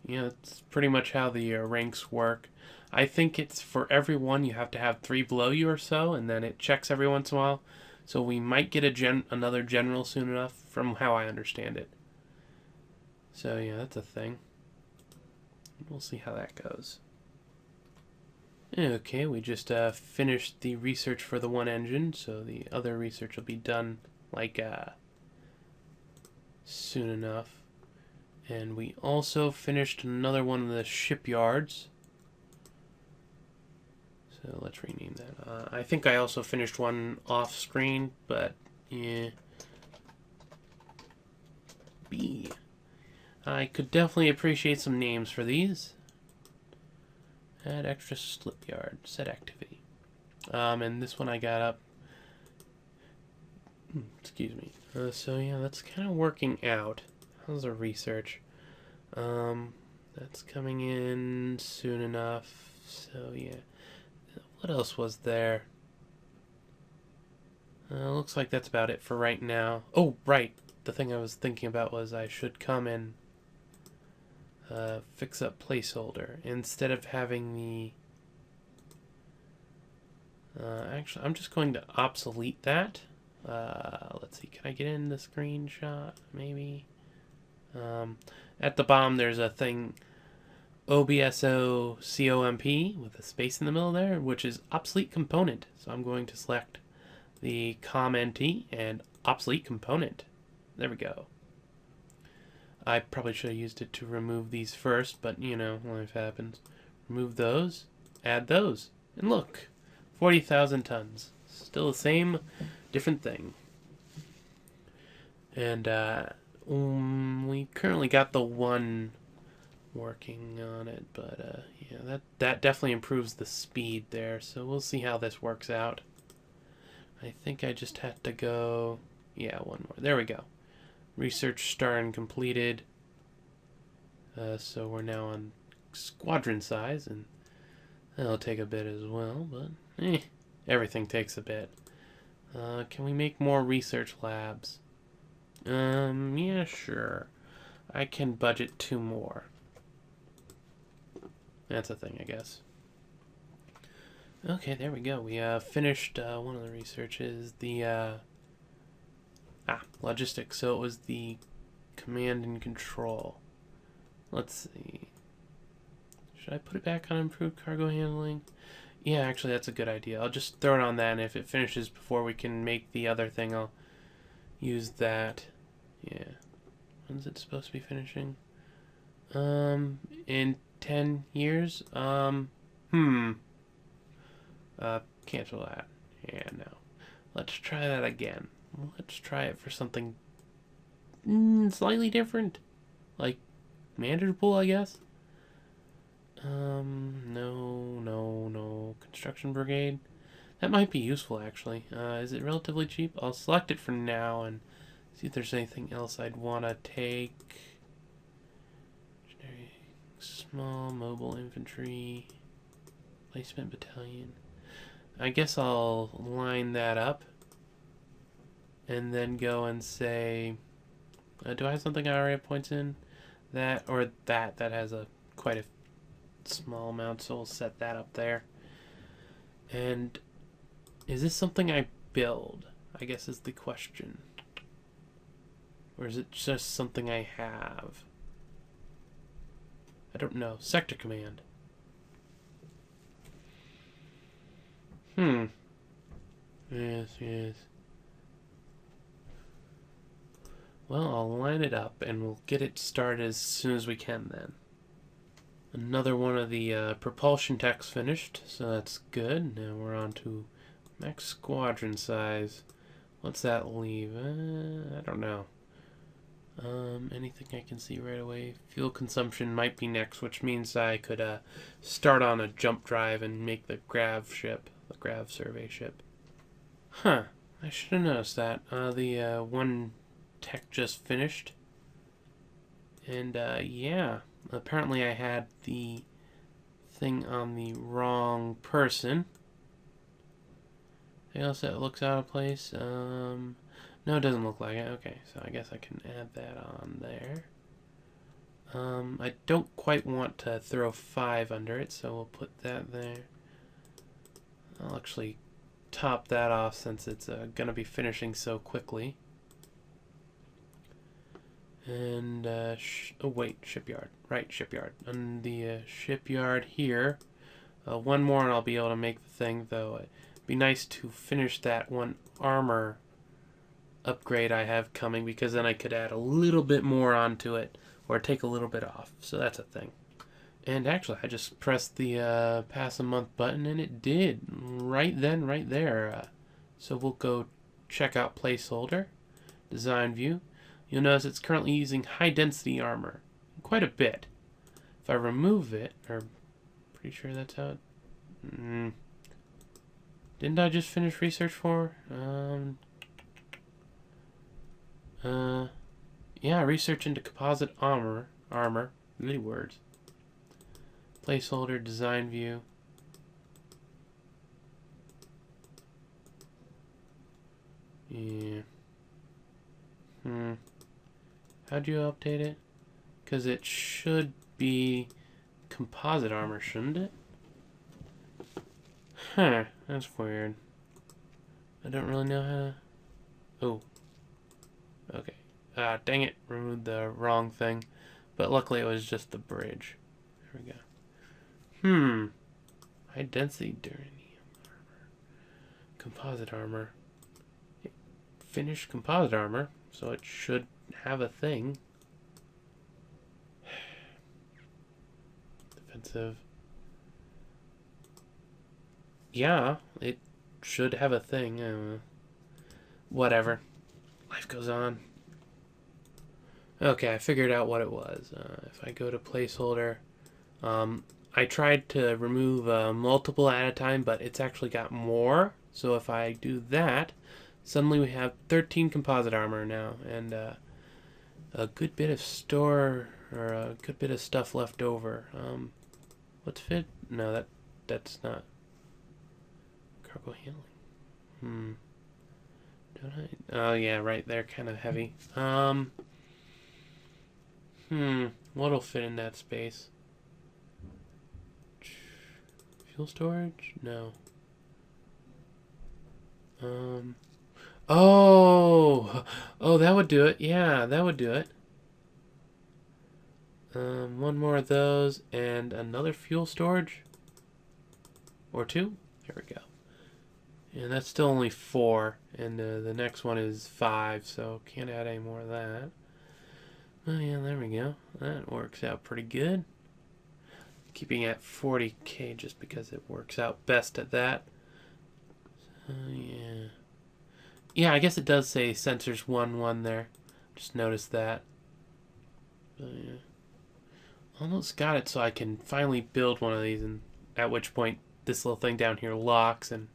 A: yeah, it's pretty much how the ranks work. I think it's for everyone you have to have 3 below you or so, and then it checks every once in a while. So we might get another general soon enough, from how I understand it. So yeah, that's a thing. We'll see how that goes. Okay, we just finished the research for the one engine, so the other research will be done like soon enough. And we also finished another one of the shipyards. So let's rename that. I think I also finished one off screen, but yeah. B. I could definitely appreciate some names for these. Add extra slipyard. Set activity. And this one I got up. Excuse me. So yeah, that's kind of working out. How's the research? That's coming in soon enough. So yeah. What else was there? Looks like that's about it for right now. Oh, right. The thing I was thinking about was I should come and fix up placeholder instead of having the actually I'm just going to obsolete that. Let's see, can I get in the screenshot maybe? At the bottom there's a thing OBSO-COMP with a space in the middle there, which is obsolete component. So I'm going to select the COM-NT and obsolete component. There we go. I probably should have used it to remove these first, but you know, life happens. Remove those, add those, and look, 40,000 tons. Still the same, different thing. And we currently got the one working on it, but yeah, that definitely improves the speed there. So we'll see how this works out. I think I just had to go, yeah, one more. There we go. Research star and completed. So we're now on squadron size, and that'll take a bit as well, but everything takes a bit. Can we make more research labs? Yeah, sure. I can budget 2 more. That's a thing, I guess. Okay, there we go. We finished one of the researches. The Logistics. So it was the command and control. Let's see. Should I put it back on improved cargo handling? Yeah, actually, that's a good idea. I'll just throw it on that, and if it finishes before we can make the other thing, I'll use that. Yeah. When's it supposed to be finishing? In 10 years? Cancel that. Yeah, no. Let's try that again. Let's try it for something slightly different. Like, manageable, I guess? No. Construction brigade. That might be useful, actually. Is it relatively cheap? I'll select it for now and see if there's anything else I'd want to take. Small mobile infantry. Placement battalion. I guess I'll line that up. And then go and say... do I have something I already have points in? That, or that has quite a small amount, so we'll set that up there. And is this something I build? I guess is the question. Or is it just something I have? I don't know. Sector command. Yes. Well, I'll line it up and we'll get it started as soon as we can then. Another one of the propulsion techs finished, so that's good. Now we're on to max squadron size. What's that leave? I don't know. Anything I can see right away? Fuel consumption might be next, which means I could start on a jump drive and make the grav survey ship. Huh, I should have noticed that. The one tech just finished. And yeah, apparently I had the thing on the wrong person. Anything else that looks out of place? No, it doesn't look like it. Okay, so I guess I can add that on there. I don't quite want to throw 5 under it, so we'll put that there. I'll actually top that off since it's going to be finishing so quickly. And, oh wait, shipyard. Right, shipyard. On the shipyard here, one more and I'll be able to make the thing, though it'd be nice to finish that one armor upgrade I have coming, because then I could add a little bit more onto it, or take a little bit off, so that's a thing. And actually, I just pressed the pass a month button, and it did, right then, right there. So we'll go check out placeholder, design view. You'll notice it's currently using high density armor, quite a bit. If I remove it, or pretty sure that's how it... Didn't I just finish research for? Yeah, research into composite armor, really words. Placeholder, design view. Yeah. How'd you update it? Because it should be composite armor, shouldn't it? Huh, that's weird. I don't really know how to... Oh. Okay. Dang it, removed the wrong thing. But luckily it was just the bridge. There we go. High density duranium armor. Composite armor. Finished composite armor, so it should have a thing. Defensive. Yeah, it should have a thing. Whatever. Life goes on. Okay, I figured out what it was. If I go to placeholder, I tried to remove multiple at a time, but it's actually got more. So if I do that, suddenly we have 13 composite armor now, and a good bit of a good bit of stuff left over. What's fit? No, that's not cargo handling. Don't I? Oh yeah, right. They're kind of heavy. What'll fit in that space? Fuel storage? No. Oh! Oh, that would do it. Yeah, that would do it. One more of those and another fuel storage. Or two. There we go. And that's still only 4. And the next one is 5, so can't add any more of that. Oh yeah, there we go. That works out pretty good. Keeping it at 40k just because it works out best at that. So yeah. Yeah, I guess it does say sensors 1 there. Just noticed that. So yeah. Almost got it so I can finally build one of these, and at which point this little thing down here locks and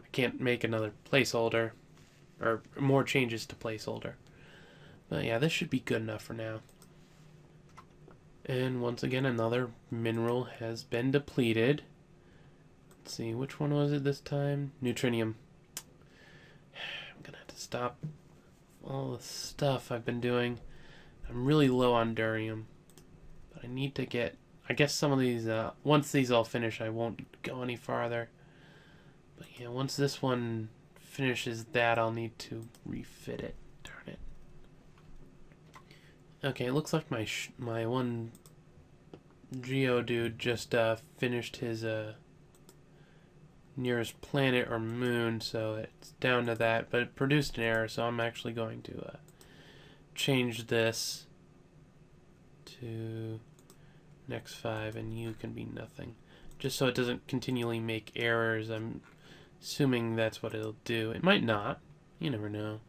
A: I can't make another placeholder or more changes to placeholder. But yeah, this should be good enough for now. And once again, another mineral has been depleted. Let's see, which one was it this time? Neutrinium. I'm gonna have to stop all the stuff I've been doing. I'm really low on durium. But I need to get... I guess some of these... once these all finish, I won't go any farther. But yeah, once this one finishes that, I'll need to refit it. Darn it. Okay, it looks like my one Geodude just finished his nearest planet or moon, so it's down to that. But it produced an error, so I'm actually going to change this to next 5, and you can be nothing. Just so it doesn't continually make errors. I'm assuming that's what it'll do. It might not. You never know.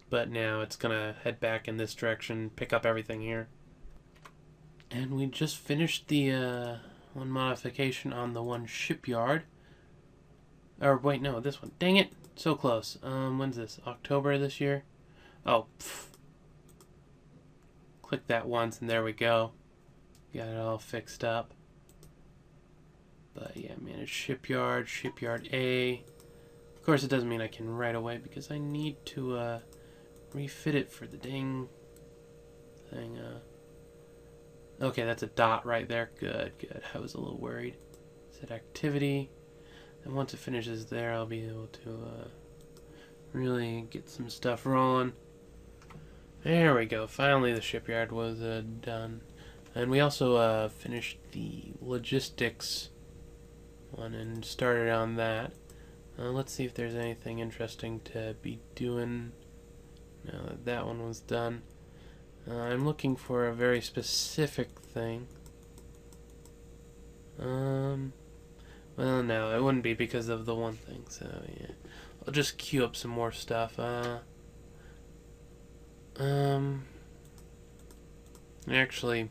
A: But now it's gonna head back in this direction, pick up everything here. And we just finished the one modification on the one shipyard. Or wait, no, this one. Dang it, so close. When's this? October this year? Oh, pff. Click that once and there we go. Got it all fixed up. But yeah, manage shipyard, shipyard A. Of course, it doesn't mean I can right away because I need to refit it for the dang thing. Okay, that's a dot right there. Good, good. I was a little worried. Set activity. And once it finishes there, I'll be able to really get some stuff rolling. There we go. Finally, the shipyard was done. And we also finished the logistics one and started on that. Let's see if there's anything interesting to be doing now that that one was done. I'm looking for a very specific thing. Well, no, it wouldn't be because of the one thing, so yeah. I'll just queue up some more stuff. Actually,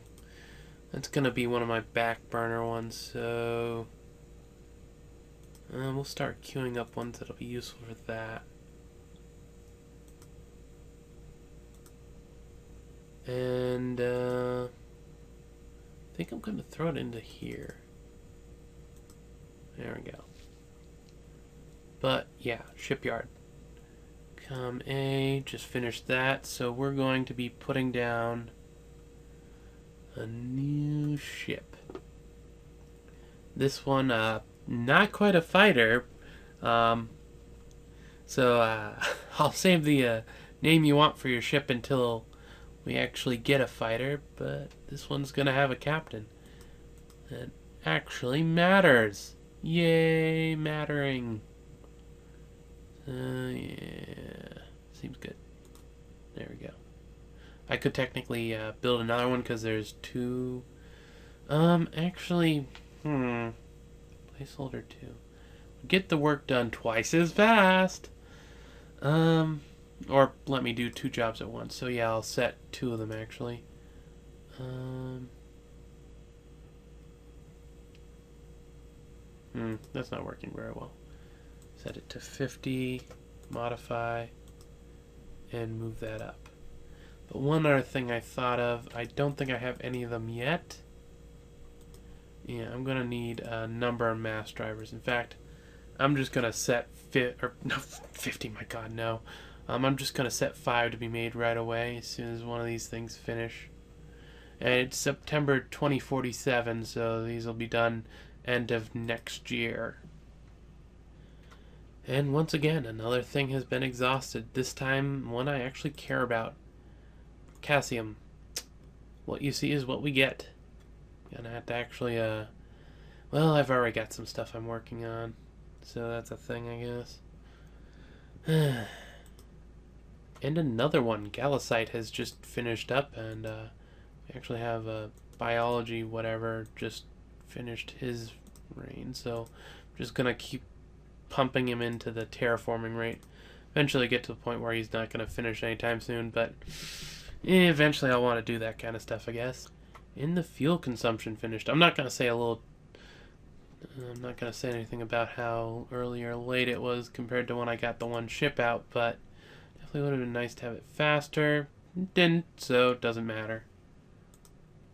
A: that's gonna be one of my back burner ones, so we'll start queuing up ones that'll be useful for that. And I think I'm gonna throw it into here. There we go. But yeah, shipyard. Just finished that, so we're going to be putting down a new ship. This one, not quite a fighter, so I'll save the name you want for your ship until we actually get a fighter, but this one's gonna have a captain. That actually matters. Yay, mattering. Yeah, seems good. There we go. I could technically build another one because there's 2. Actually, placeholder 2. Get the work done twice as fast. Or let me do 2 jobs at once. So yeah, I'll set 2 of them actually. That's not working very well. Set it to 50, modify, and move that up. But one other thing I thought of, I don't think I have any of them yet. Yeah, I'm gonna need a number of mass drivers. In fact, I'm just gonna set 50. My God, no. I'm just gonna set 5 to be made right away as soon as one of these things finish. And it's September 2047, so these will be done end of next year. And once again, another thing has been exhausted. This time, one I actually care about. Calcium. What you see is what we get. Gonna have to actually, well, I've already got some stuff I'm working on. So that's a thing, I guess. And another one. Galasite has just finished up, and we actually have a biology whatever just finished his reign. So I'm just gonna keep pumping him into the terraforming rate. Eventually get to the point where he's not gonna finish anytime soon, but eventually I'll want to do that kind of stuff, I guess. In the fuel consumption finished. I'm not gonna say anything about how early or late it was compared to when I got the one ship out, but definitely would have been nice to have it faster. Didn't, so it doesn't matter.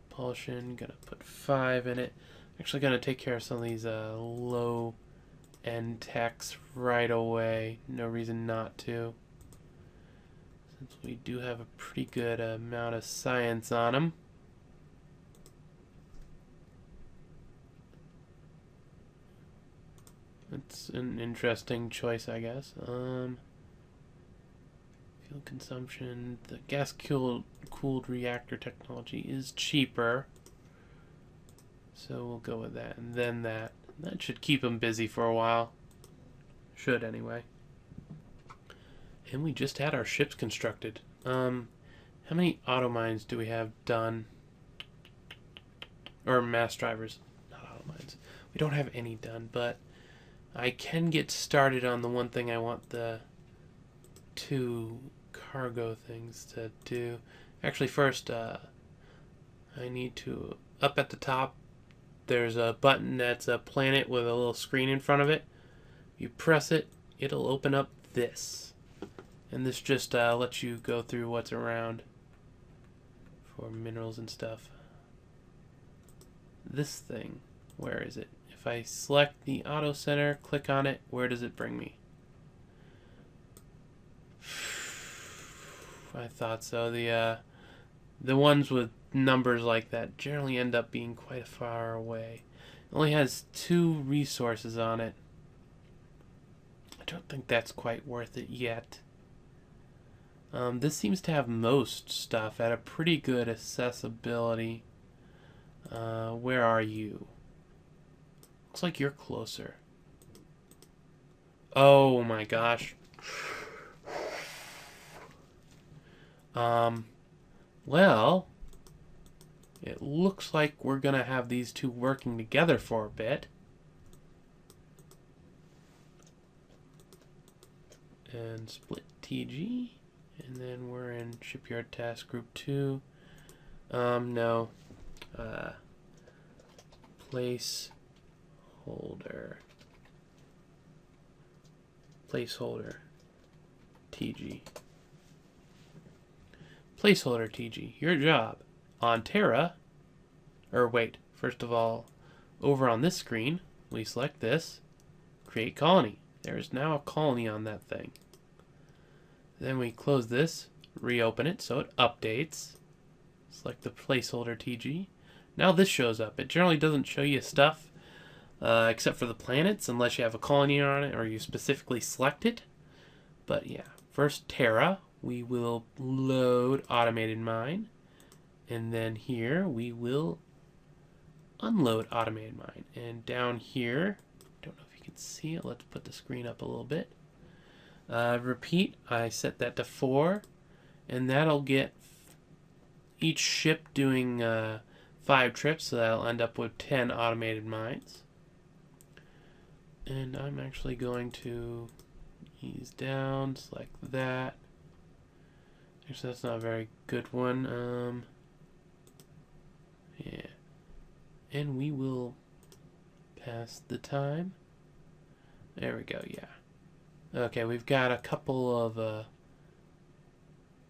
A: Propulsion, gonna put 5 in it. Actually gonna take care of some of these low end techs right away. No reason not to. Since we do have a pretty good amount of science on them. That's an interesting choice, I guess. Fuel consumption. The gas-cooled reactor technology is cheaper. So we'll go with that. And then that. That should keep them busy for a while. Should, anyway. And we just had our ships constructed. How many auto mines do we have done? Or mass drivers. Not auto mines. We don't have any done, but I can get started on the one thing I want the 2 cargo things to do. Actually, first, I need to, up at the top, there's a button that's a planet with a little screen in front of it. You press it, it'll open up this. And this just lets you go through what's around for minerals and stuff. This thing, where is it? If I select the auto center, click on it, where does it bring me? I thought so. The ones with numbers like that generally end up being quite far away. It only has 2 resources on it. I don't think that's quite worth it yet. This seems to have most stuff at a pretty good accessibility. Where are you? Looks like you're closer. Oh my gosh. Well, it looks like we're gonna have these 2 working together for a bit. And split TG. And then we're in Shipyard Task Group 2. No. Placeholder. TG. Placeholder TG. Your job. On Terra. Or wait. First of all, over on this screen, we select this. Create colony. There is now a colony on that thing. Then we close this, reopen it so it updates. Select the placeholder TG. Now this shows up. It generally doesn't show you stuff except for the planets unless you have a colony on it or you specifically select it. But yeah, first Terra, we will load automated mine. And then here we will unload automated mine. And down here, don't know if you can see it. Let's put the screen up a little bit. Repeat, I set that to 4, and that'll get each ship doing 5 trips, so that'll end up with 10 automated mines. And I'm actually going to ease down, select that. Actually, that's not a very good one. Yeah. And we will pass the time. There we go, yeah. Okay, we've got a couple of,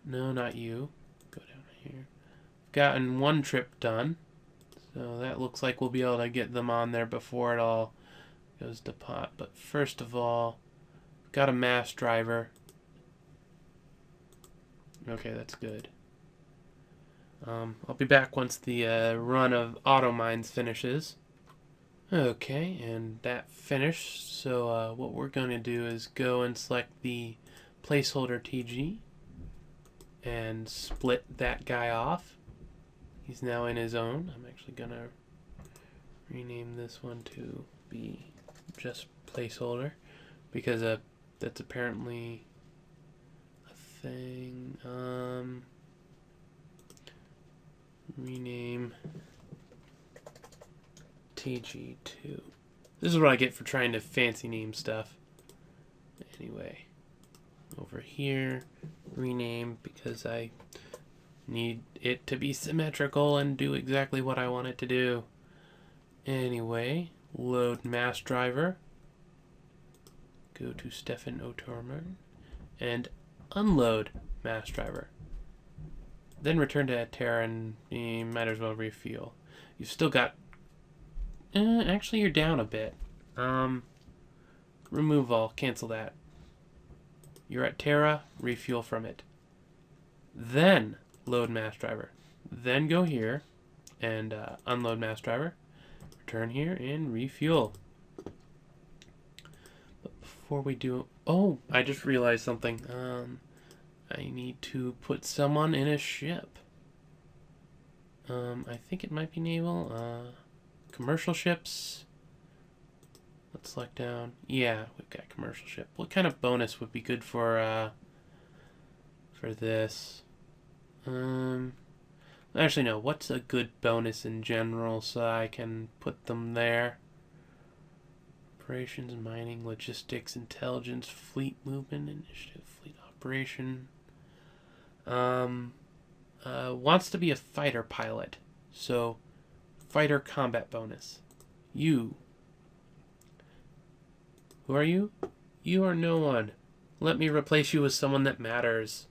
A: no, not you. Go down here. We've gotten 1 trip done. So that looks like we'll be able to get them on there before it all goes to pot. But first of all, we've got a mass driver. Okay, that's good. I'll be back once the run of auto mines finishes. Okay, and that finished. So what we're going to do is go and select the placeholder TG and split that guy off. He's now in his own. I'm actually going to rename this one to be just placeholder because that's apparently a thing. Rename TG2. This is what I get for trying to fancy name stuff. Anyway, over here, rename because I need it to be symmetrical and do exactly what I want it to do. Anyway, load mass driver. Go to Stefan Otormer and unload mass driver. Then return to Terra and you might as well refuel. You've still got... actually, you're down a bit. Remove all. Cancel that. You're at Terra. Refuel from it. Then load mass driver. Then go here and unload mass driver. Return here and refuel. But before we do... Oh, I just realized something. I need to put someone in a ship. I think it might be naval. Commercial ships. Let's select down. Yeah, we've got commercial ship. What kind of bonus would be good for this? Actually, no. What's a good bonus in general so I can put them there? Operations, mining, logistics, intelligence, fleet movement, initiative, fleet operation. Wants to be a fighter pilot. So, fighter combat bonus. You. Who are you? You are no one. Let me replace you with someone that matters.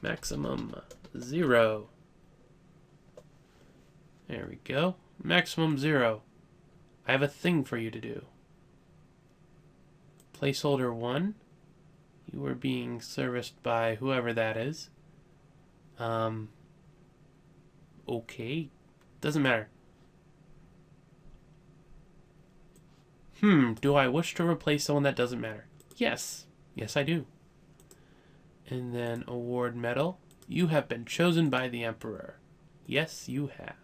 A: Maximum 0. There we go. Maximum 0. I have a thing for you to do. Placeholder 1. You are being serviced by whoever that is. Okay. Doesn't matter. Do I wish to replace someone that doesn't matter? Yes. Yes, I do. And then award medal. You have been chosen by the Emperor. Yes, you have.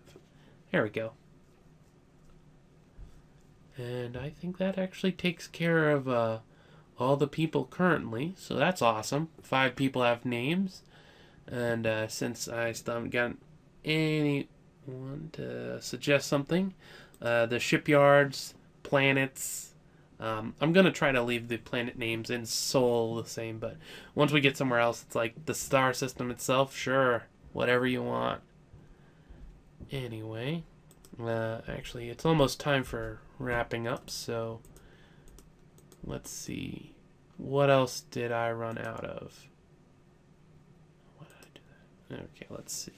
A: There we go. And I think that actually takes care of all the people currently. So that's awesome. 5 people have names. And since I still haven't gotten anyone to suggest something, the shipyards, planets. I'm going to try to leave the planet names in Sol the same, but once we get somewhere else, it's like the star system itself, sure, whatever you want. Anyway, actually, it's almost time for wrapping up, so let's see. What else did I run out of? Why did I do that? Okay, let's see.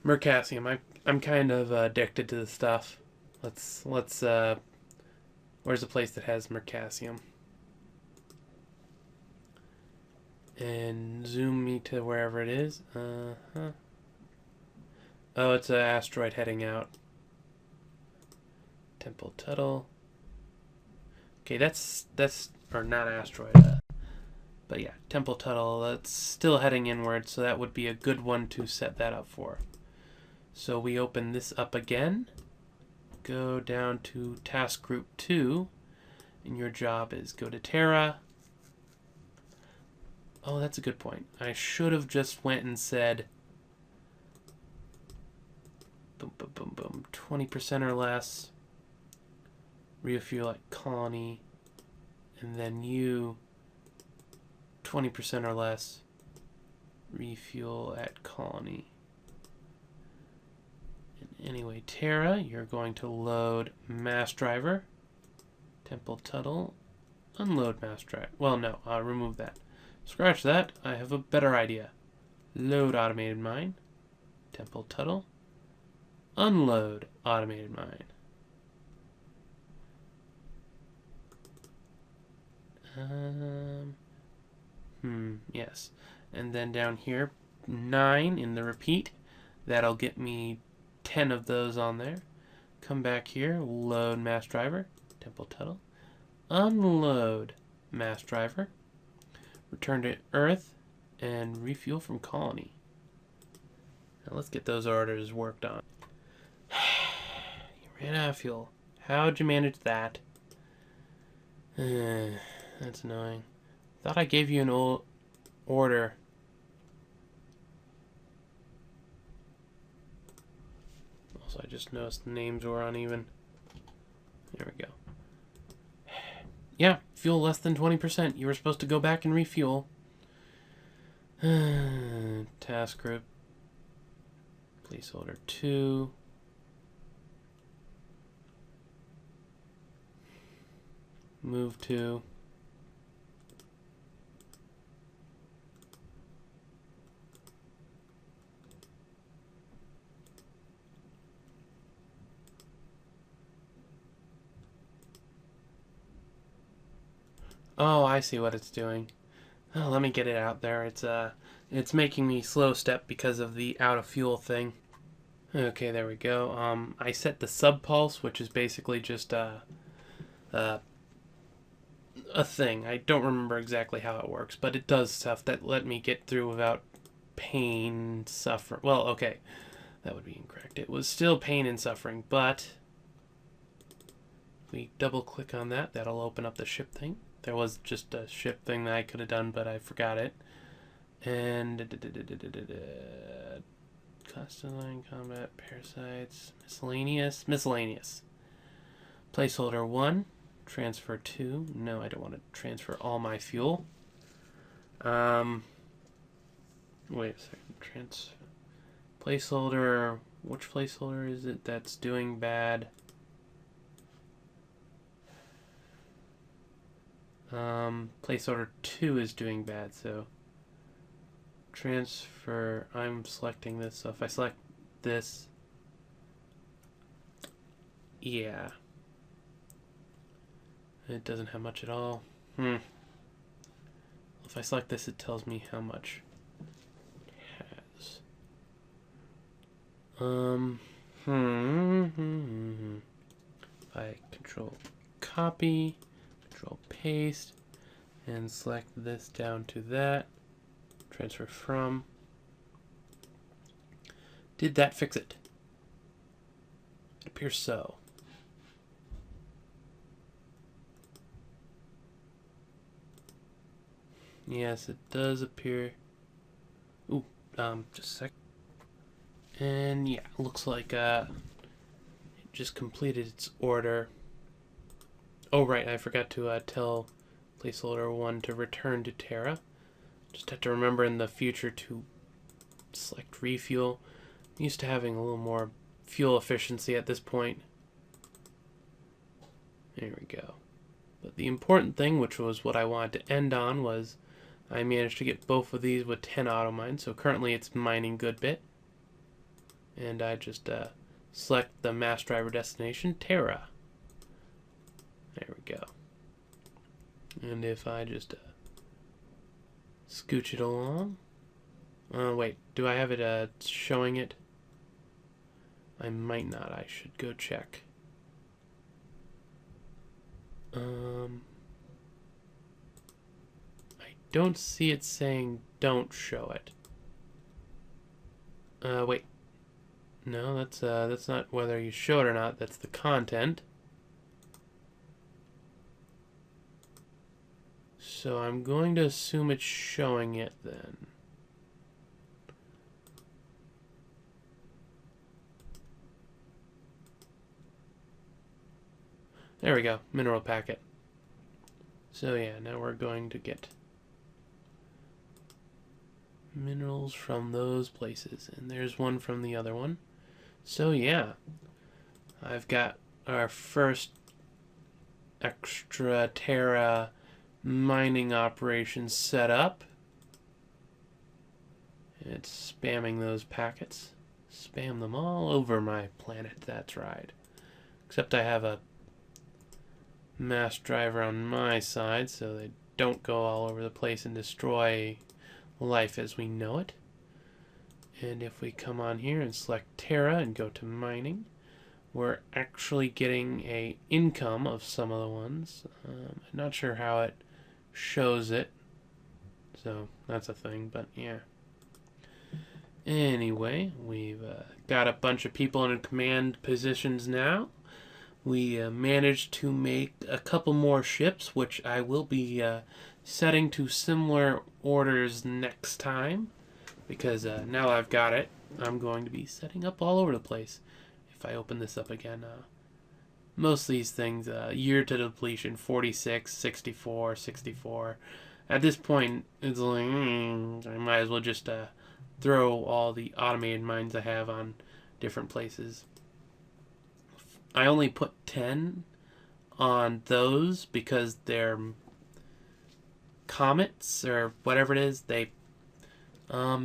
A: Mercassium. I'm kind of addicted to this stuff. Let's where's a place that has Mercassium? And zoom me to wherever it is. Oh, it's an asteroid heading out. Temple Tuttle. Okay, that's or not asteroid. But yeah, Temple Tuttle. That's still heading inward, so that would be a good one to set that up for. So we open this up again. Go down to Task Group 2, and your job is go to Terra. Oh, that's a good point. I should have just went and said, boom, boom, boom, boom, 20% or less, refuel at colony, and then you, 20% or less, refuel at colony. Anyway, Terra, you're going to load mass driver. Temple Tuttle, unload mass driver. Well, no, remove that. Scratch that. I have a better idea. Load automated mine. Temple Tuttle, unload automated mine. Yes. And then down here, 9 in the repeat. That'll get me 10 of those on there. Come back here, load mass driver, temple tunnel, unload mass driver, return to Earth, and refuel from colony. Now let's get those orders worked on. You ran out of fuel. How'd you manage that? That's annoying. Thought I gave you an old order. Also, I just noticed the names were uneven. There we go. Yeah, fuel less than 20%. You were supposed to go back and refuel. Task group. Placeholder 2. Move to. Oh, I see what it's doing. Oh, let me get it out there. It's making me slow step because of the out of fuel thing. Okay, there we go. I set the sub pulse, which is basically just a thing. I don't remember exactly how it works, but it does stuff that let me get through without pain, suffering. Well, okay, that would be incorrect. It was still pain and suffering, but if we double click on that, that'll open up the ship thing. There was just a ship thing that I could have done, but I forgot it. And constant line combat, parasites, miscellaneous. Placeholder 1, transfer 2. No, I don't want to transfer all my fuel. Wait a second. Placeholder. Which placeholder is it that's doing bad? Placeholder 2 is doing bad, so transfer. I'm selecting this, so if I select this, yeah, it doesn't have much at all. If I select this, it tells me how much it has. If I control copy, control paste, and select this down to that, transfer from. Did that fix it? It appears so. Yes, it does appear. Ooh, just a sec. And yeah, looks like it just completed its order. Oh right, I forgot to tell placeholder 1 to return to Terra. Just have to remember in the future to select refuel. I'm used to having a little more fuel efficiency at this point. There we go. But the important thing, which was what I wanted to end on, was I managed to get both of these with 10 auto mines. So currently it's mining good bit. And I just select the mass driver destination, Terra. There we go. And if I just scooch it along. Wait, do I have it showing it? I might not. I should go check. I don't see it saying don't show it. Wait. No, that's not whether you show it or not. That's the content. So I'm going to assume it's showing it then. There we go, mineral packet. So yeah, now we're going to get minerals from those places. And there's one from the other one. So yeah, I've got our first extra Terra mining operation set up. It's spamming those packets. Spam them all over my planet, that's right. Except I have a mass driver on my side, so they don't go all over the place and destroy life as we know it. And if we come on here and select Terra and go to mining, we're actually getting a income of some of the ones. I'm not sure how it shows it, so that's a thing, but yeah. Anyway, we've got a bunch of people in command positions now. We managed to make a couple more ships, which I will be setting to similar orders next time, because now I've got it, I'm going to be setting up all over the place. If I open this up again, most of these things, year to depletion, 46, 64, 64. At this point, it's like, I might as well just throw all the automated mines I have on different places. I only put 10 on those because they're comets or whatever it is. They,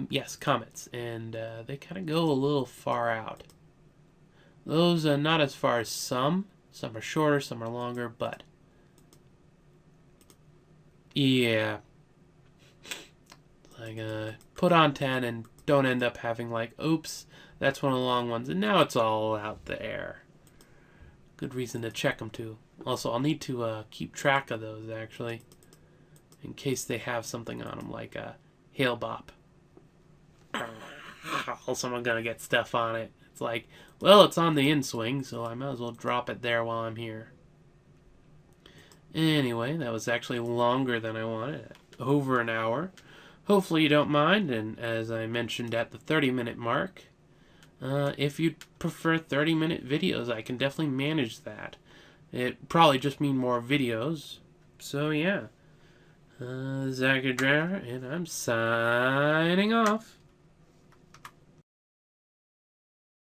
A: yes, comets, and they kind of go a little far out. Those are not as far as some. Some are shorter, some are longer, but yeah, like put on 10 and don't end up having like, oops, that's one of the long ones, and now it's all out there. Good reason to check them too. Also, I'll need to keep track of those actually, in case they have something on them like a hail bop. Also, I'm gonna get stuff on it. It's like, well, it's on the in-swing, so I might as well drop it there while I'm here. Anyway, that was actually longer than I wanted. Over an hour. Hopefully you don't mind, and as I mentioned at the 30-minute mark, if you prefer 30-minute videos, I can definitely manage that. It probably just mean more videos. So yeah. Akhier, and I'm signing off.